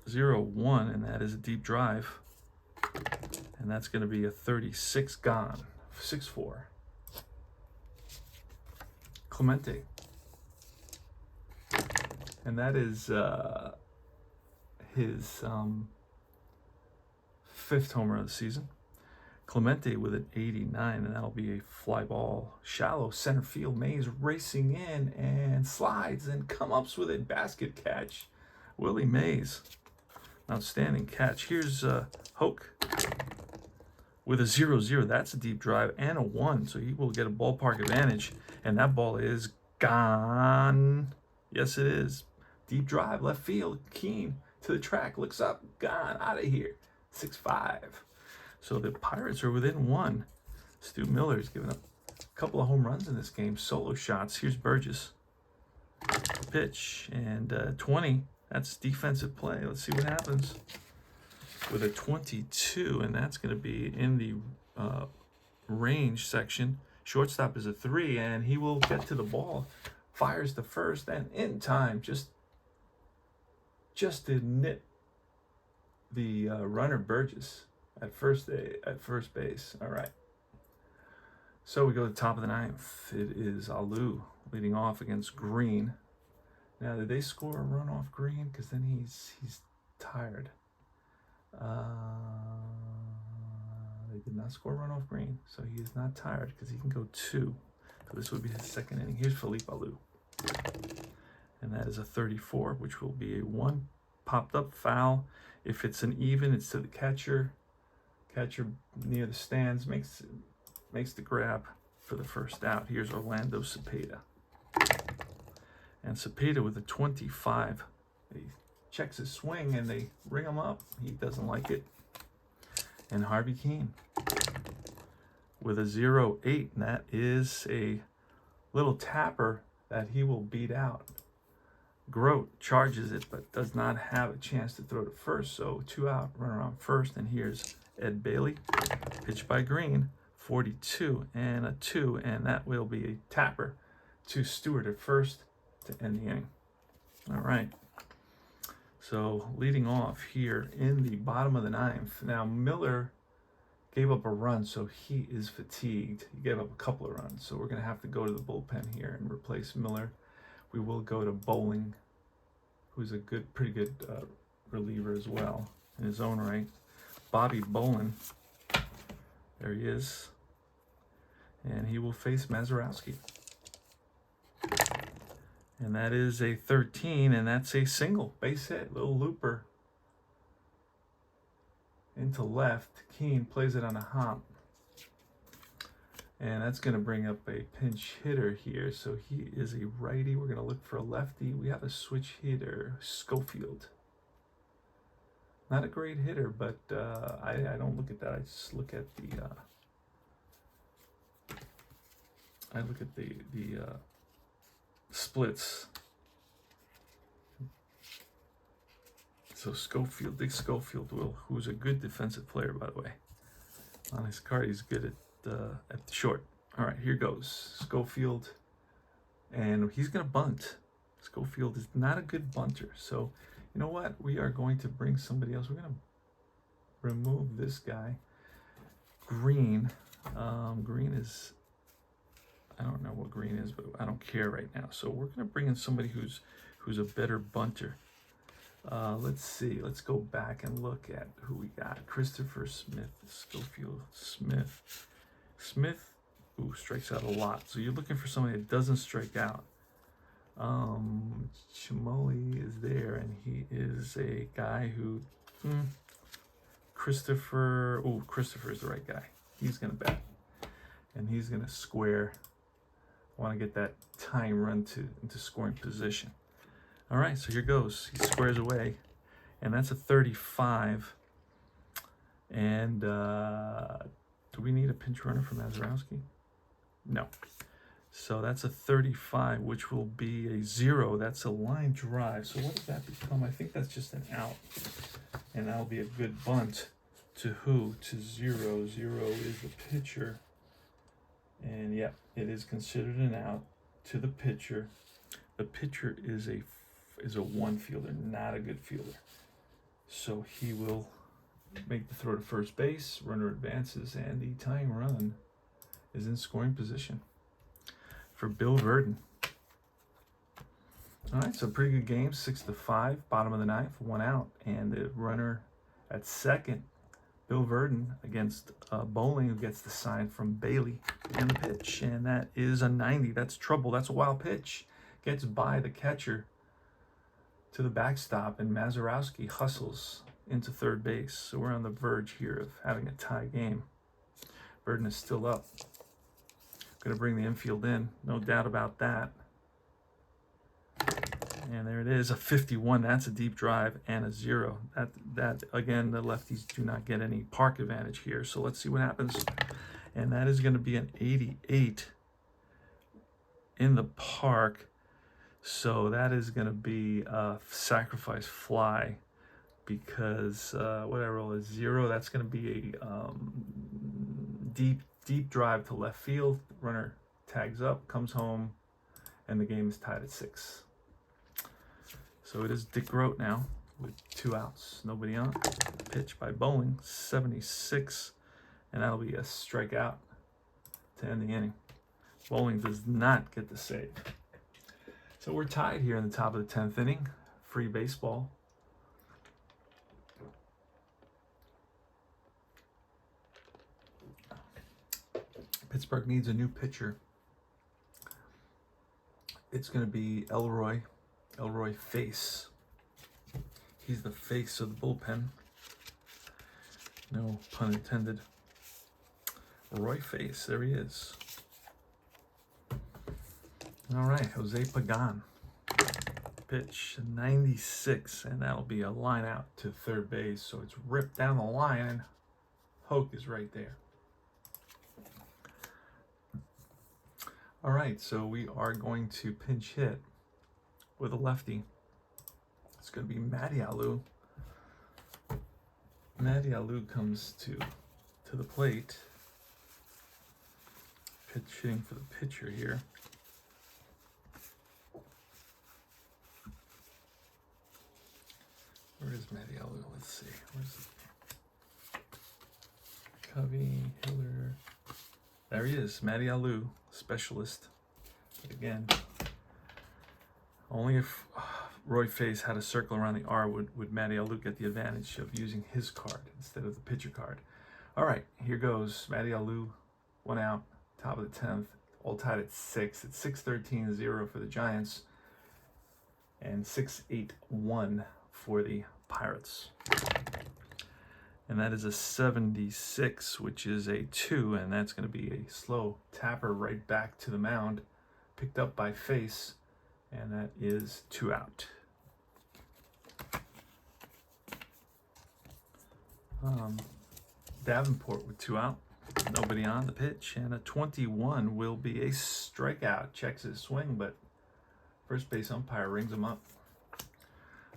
0-1, and that is a deep drive. And that's going to be a 36 gone. 6-4. Clemente. And that is his 5th homer of the season. Clemente with an 89, and that'll be a fly ball, shallow center field. Mays racing in and slides and come-ups with a basket catch. Willie Mays, outstanding catch. Here's Hoke with a 0-0. That's a deep drive and a 1, so he will get a ballpark advantage. And that ball is gone. Yes, it is. Deep drive, left field. Keen to the track, looks up, gone, out of here. 6-5. So the Pirates are within 1. Stu Miller's given up a couple of home runs in this game. Solo shots. Here's Burgess. Pitch. And 20. That's defensive play. Let's see what happens. With a 22. And that's going to be in the range section. Shortstop is a 3. And he will get to the ball. Fires to first. And in time. Just to nip the runner Burgess at first base. All right. So we go to the top of the 9th. It is Alou leading off against Green. Now, did they score a run off Green? Because then he's tired. They did not score a run off Green, so he is not tired because he can go 2. So this would be his 2nd inning. Here's Philippe Alou. And that is a 34, which will be a 1. Popped up foul. If it's an even, it's to the catcher. Catcher near the stands makes the grab for the first out. Here's Orlando Cepeda. And Cepeda with a 25. He checks his swing and they ring him up. He doesn't like it. And Harvey Keene with a 0-8. And that is a little tapper that he will beat out. Grote charges it, but does not have a chance to throw to first. So 2 out, runner on first. And here's Ed Bailey, pitched by Green, 42 and a 2, and that will be a tapper to Stewart at first to end the inning. All right. So leading off here in the bottom of the 9th. Now Miller gave up a run, so he is fatigued. He gave up a couple of runs, so we're going to have to go to the bullpen here and replace Miller. We will go to Bowling, who's a pretty good reliever as well in his own right. Bobby Bolin, there he is, and he will face Mazeroski. And that is a 13, and that's a single, base hit, little looper into left. Keene plays it on a hop, and that's going to bring up a pinch hitter here. So he is a righty. We're going to look for a lefty. We have a switch hitter, Schofield. Not a great hitter, but I don't look at that. I just look at the splits. So Schofield, Dick Schofield, who's a good defensive player, by the way. On his card, he's good at the short. All right, here goes Schofield, and he's gonna bunt. Schofield is not a good bunter, so you know what? We are going to bring somebody else. We're gonna remove this guy. Green. Green is, I don't know what Green is, but I don't care right now. So we're gonna bring in somebody who's a better bunter. Let's see. Let's go back and look at who we got. Christopher Smith, Schofield Smith. Smith, ooh, strikes out a lot. So you're looking for somebody that doesn't strike out. Chimoli is there, and he is a guy who, Christopher is the right guy. He's gonna bat, and he's gonna square. Want to get that tying run into scoring position. All right, so here goes. He squares away, and that's a 35. And do we need a pinch runner for Mazeroski? No. So that's a 35, which will be a 0. That's a line drive. So what does that become? I think that's just an out. And that'll be a good bunt to who? To 0. 0 is the pitcher. And yeah, it is considered an out to the pitcher. The pitcher is a one fielder, not a good fielder. So he will make the throw to first base. Runner advances, and the tying run is in scoring position for Bill Verdon. All right, so pretty good game, 6-5, bottom of the ninth, 1 out, and the runner at second, Bill Verdon, against Bowling, who gets the sign from Bailey, and the pitch, and that is a 90. That's trouble. That's a wild pitch. Gets by the catcher to the backstop, and Mazeroski hustles into third base. So we're on the verge here of having a tie game. Verdon is still up. Going to bring the infield in, no doubt about that. And there it is, a 51. That's a deep drive and a 0. That again, the lefties do not get any park advantage here. So let's see what happens. And that is going to be an 88 in the park. So that is going to be a sacrifice fly, because what I roll is 0. That's going to be a deep drive to left field. Runner tags up, comes home, and the game is tied at 6. So it is Dick Grote now with 2 outs, nobody on. Pitch by Bowling, 76, and that'll be a strikeout to end the inning. Bowling does not get the save. So we're tied here in the top of the 10th inning. Free baseball. Pittsburgh needs a new pitcher. It's going to be Elroy Face. He's the face of the bullpen. No pun intended. Roy Face, there he is. All right, Jose Pagan. Pitch, 96, and that'll be a line out to third base. So it's ripped down the line, and Hoke is right there. All right, so we are going to pinch hit with a lefty. It's going to be Matty Alou. Matty Alou comes to the plate. Pitch hitting for the pitcher here. Where is Matty Alou? Let's see. Where's Covey, Hiller? There he is, Matty Alou, specialist. But again, only if Roy Face had a circle around the R would Matty Alou get the advantage of using his card instead of the pitcher card. All right, here goes Matty Alou, 1 out, top of the 10th, all tied at 6. It's 6-13-0 for the Giants and 6-8-1 for the Pirates. And that is a 76, which is a 2, and that's going to be a slow tapper right back to the mound, picked up by Face, and that is 2 out. Davenport with 2 out, nobody on the pitch, and a 21 will be a strikeout. Checks his swing, but first base umpire rings him up.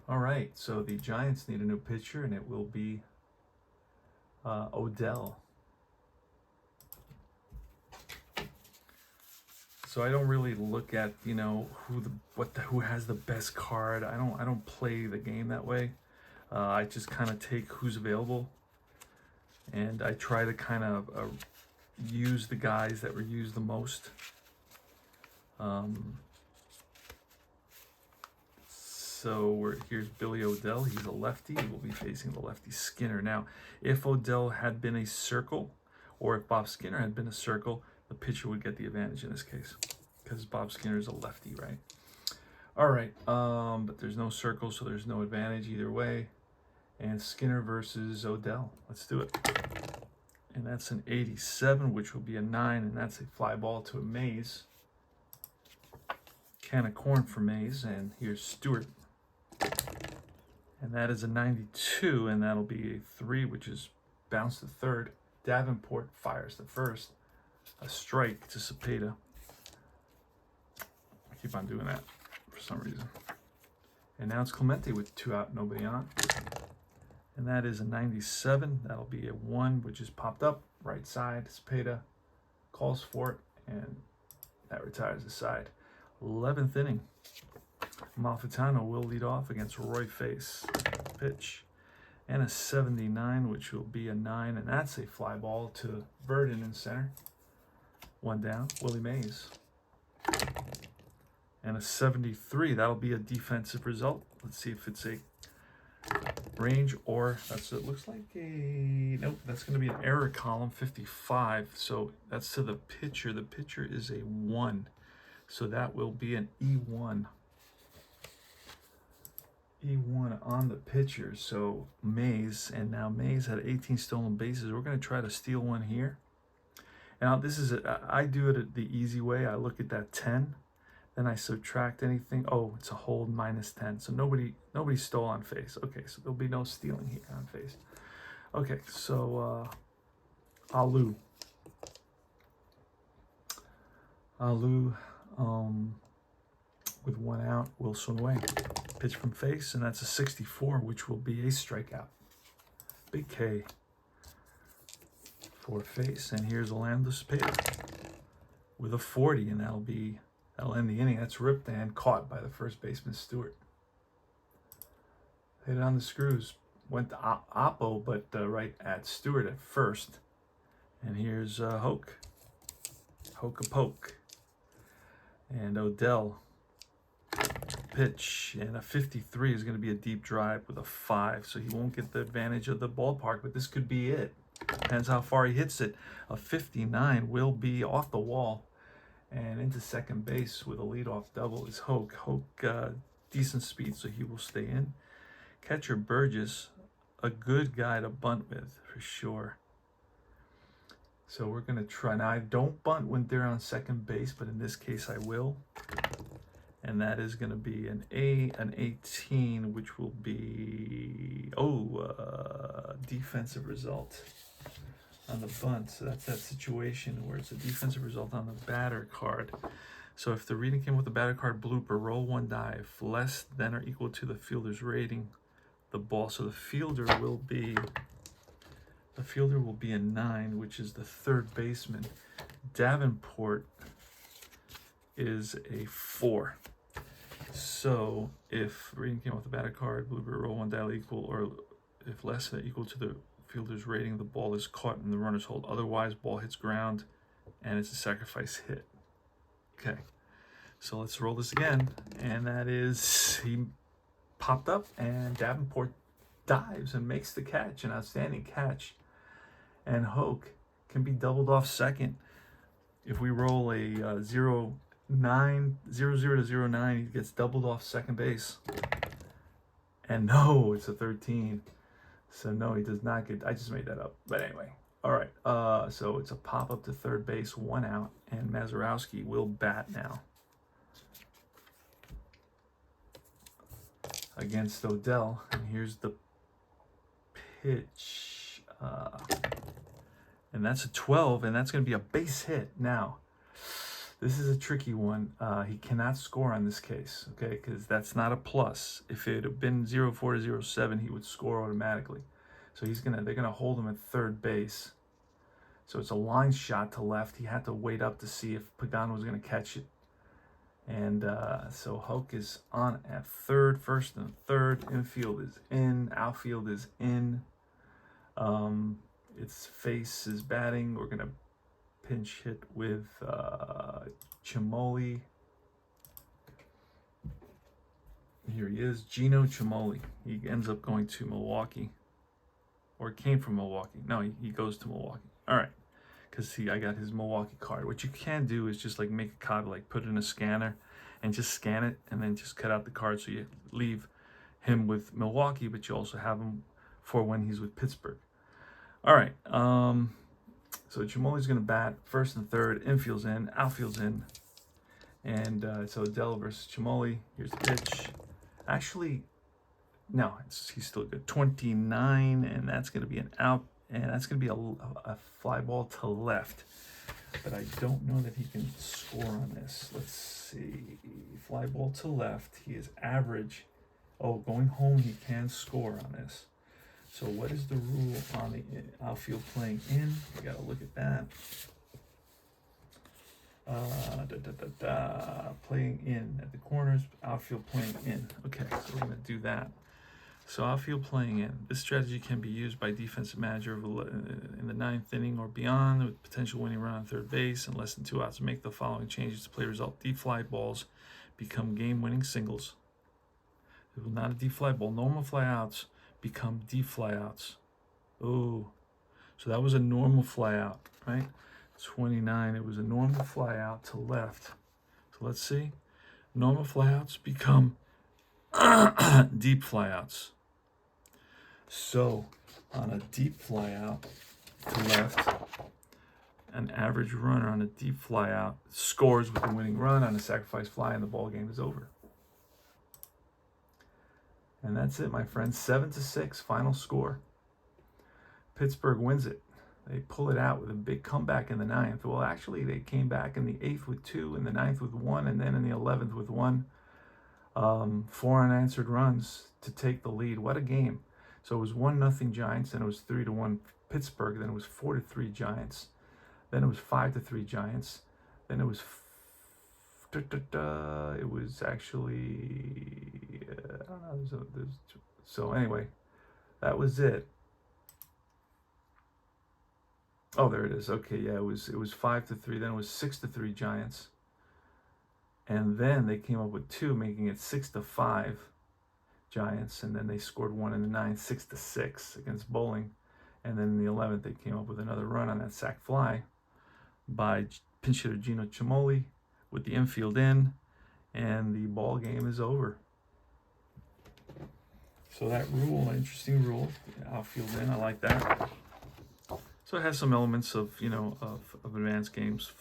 All right, so the Giants need a new pitcher, and it will be Odell. So I don't really look at, you know, who has the best card. I don't play the game that way. I just kind of take who's available, and I try to kind of use the guys that were used the most. So here's Billy O'Dell. He's a lefty. He will be facing the lefty Skinner. Now, if O'Dell had been a circle, or if Bob Skinner had been a circle, the pitcher would get the advantage in this case, because Bob Skinner is a lefty, right? All right, but there's no circle, so there's no advantage either way. And Skinner versus O'Dell. Let's do it. And that's an 87, which will be a 9, and that's a fly ball to a Mays. Can of corn for Mays, and here's Stewart. And that is a 92, and that'll be a 3, which is bounce to third. Davenport fires to first. A strike to Cepeda. I keep on doing that for some reason. And now it's Clemente with 2 out, nobody on. And that is a 97. That'll be a 1, which is popped up. Right side. Cepeda calls for it, and that retires the side. 11th inning. Malfitano will lead off against Roy Face. Pitch. And a 79, which will be a 9, and that's a fly ball to Verdon in center. 1 down. Willie Mays. And a 73. That'll be a defensive result. Let's see if it's a range or it looks like a nope. That's going to be an error column 55. So that's to the pitcher. The pitcher is a 1. So that will be an E1. E1 on the pitcher. So Mays, and now Mays had 18 stolen bases. We're going to try to steal one here. Now this is I do it the easy way. I look at that 10, then I subtract anything. Oh, it's a hold minus 10. So nobody stole on face. Okay, so there'll be no stealing here on face. Okay, so Alou. With 1 out, Wilson Way. Pitch from face, and that's a 64, which will be a strikeout. Big K for face, and here's Orlando Cepeda with a 40, and that'll end the inning. That's ripped and caught by the first baseman Stewart. Hit it on the screws. Went to Oppo, but right at Stewart at first. And here's Hoke. Hoke-a-poke. And O'Dell. Pitch, and a 53 is going to be a deep drive with a 5, so he won't get the advantage of the ballpark, but this could be it. Depends how far he hits it. A 59 will be off the wall and into second base with a leadoff double is Hoke. Hoke, decent speed, so he will stay in. Catcher Burgess, a good guy to bunt with for sure. So we're going to try. Now, I don't bunt when they're on second base, but in this case I will. And that is going to be an 18, which will be, defensive result on the bunt. So that's that situation where it's a defensive result on the batter card. So if the reading came with the batter card blooper, roll 1 die. If less than or equal to the fielder's rating, the ball. So the fielder will be a 9, which is the third baseman. Davenport is a 4. So if reading came with the batter card, blooper, roll 1 die equal, or if less than or equal to the fielder's rating, the ball is caught in the runner's hold. Otherwise, ball hits ground, and it's a sacrifice hit. Okay, so let's roll this again, and that is he popped up, and Davenport dives and makes the catch, an outstanding catch, and Hoke can be doubled off second. If we roll a 0 to 09, he gets doubled off second base. And no, it's a 13. So no, he does not get, I just made that up. But anyway, all right. So it's a pop up to third base, 1 out, and Mazurowski will bat now against O'Dell. And here's the pitch. And that's a 12, and that's going to be a base hit. Now, this is a tricky one. He cannot score on this case, okay, because that's not a plus. If it had been 04 to 07, he would score automatically. So they're gonna hold him at third base. So it's a line shot to left. He had to wait up to see if Pagano was gonna catch it. And so Hoke is on at third, first and third. Infield is in, outfield is in. Its face is batting. We're gonna pinch hit with Chimoli. Here he is, Gino Cimoli. He ends up going to Milwaukee, or came from Milwaukee. No, he goes to Milwaukee. All right, because see, I got his Milwaukee card. What you can do is just like make a copy, like put it in a scanner, and just scan it, and then just cut out the card, so you leave him with Milwaukee, but you also have him for when he's with Pittsburgh. All right, so Cimoli's going to bat first and third, infield's in, outfield's in, and so Adell versus Cimoli. Here's the pitch. Actually, no, he's still good. 29, and that's going to be an out, and that's going to be a fly ball to left. But I don't know that he can score on this. Let's see. Fly ball to left. He is average. Oh, going home, he can score on this. So what is the rule on the outfield playing in? We got to look at that. Playing in at the corners, outfield playing in. Okay, so we're going to do that. So outfield playing in. This strategy can be used by defensive manager in the 9th inning or beyond with potential winning run on third base and less than 2 outs to make the following changes to play result. Deep fly balls become game-winning singles. It will not a deep fly ball. Normal fly outs become deep fly outs. Oh, so that was a normal fly out, right? 29, it was a normal fly out to left. So let's see. Normal fly outs become deep fly outs. So on a deep fly out to left, an average runner on a deep fly out scores with the winning run on a sacrifice fly, and the ball game is over. And that's it, my friends. 7-6 final score. Pittsburgh wins it. They pull it out with a big comeback in the 9th. Well, actually, they came back in the 8th with 2, in the 9th with 1, and then in the 11th with 1. 4 unanswered runs to take the lead. What a game. So it was 1-0 Giants, then it was 3-1 Pittsburgh, then it was 4-3 Giants, then it was 5-3 Giants, then it was actually I don't know. So anyway, that was it. Oh, there it is. Okay, yeah, it was 5-3. Then it was 6-3 Giants, and then they came up with 2, making it 6-5 Giants, and then they scored 1 in the 9th, 6-6 against Bowling, and then in the 11th they came up with another run on that sac fly by pinch hitter Gino Cimoli with the infield in, and the ball game is over. So that rule, interesting rule, outfield in, I like that. So it has some elements of, of advanced games.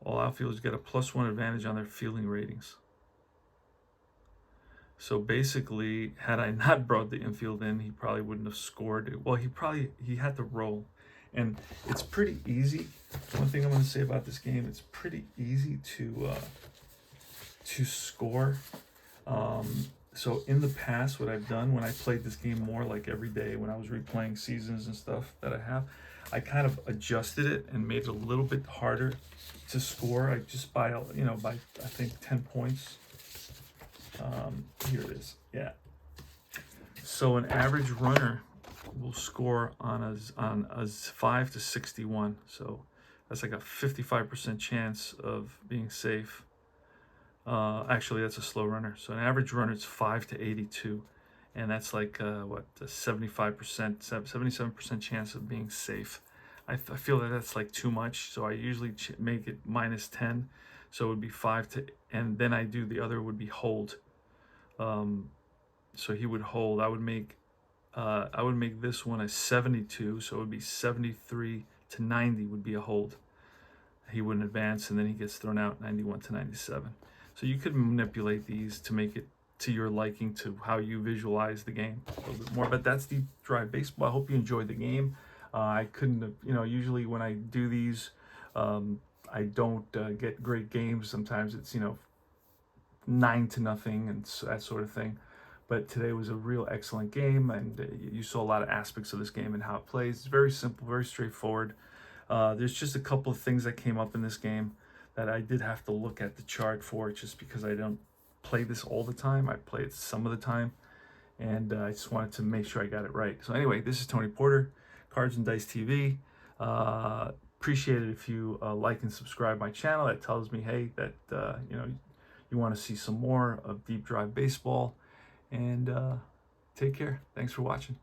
All outfielders get a +1 advantage on their fielding ratings. So basically, had I not brought the infield in, he probably wouldn't have scored. Well, he had to roll. And it's pretty easy. One thing I'm going to say about this game, it's pretty easy to score. So in the past, what I've done when I played this game more like every day, when I was replaying seasons and stuff that I have, I kind of adjusted it and made it a little bit harder to score. I just by I think 10 points. Here it is. Yeah. So an average runner will score on a 5-61. So that's like a 55% chance of being safe. Actually, that's a slow runner. So an average runner is 5-82, and that's like a 77% chance of being safe. I feel that that's like too much, so I usually make it -10. So it would be 5 to, and then I do the other would be hold. So he would hold. I would make this one a 72, so it would be 73-90 would be a hold. He wouldn't advance, and then he gets thrown out 91-97. So you could manipulate these to make it to your liking, to how you visualize the game a little bit more. But that's Deep Drive Baseball. I hope you enjoyed the game. I couldn't have, usually when I do these, I don't get great games. Sometimes it's 9-0 and that sort of thing. But today was a real excellent game, and you saw a lot of aspects of this game and how it plays. It's very simple, very straightforward. There's just a couple of things that came up in this game that I did have to look at the chart for, just because I don't play this all the time. I play it some of the time, and I just wanted to make sure I got it right. So anyway, this is Tony Porter, Cards and Dice TV. Appreciate it if you like and subscribe my channel. That tells me, hey, that you want to see some more of Deep Drive Baseball. And take care. Thanks for watching.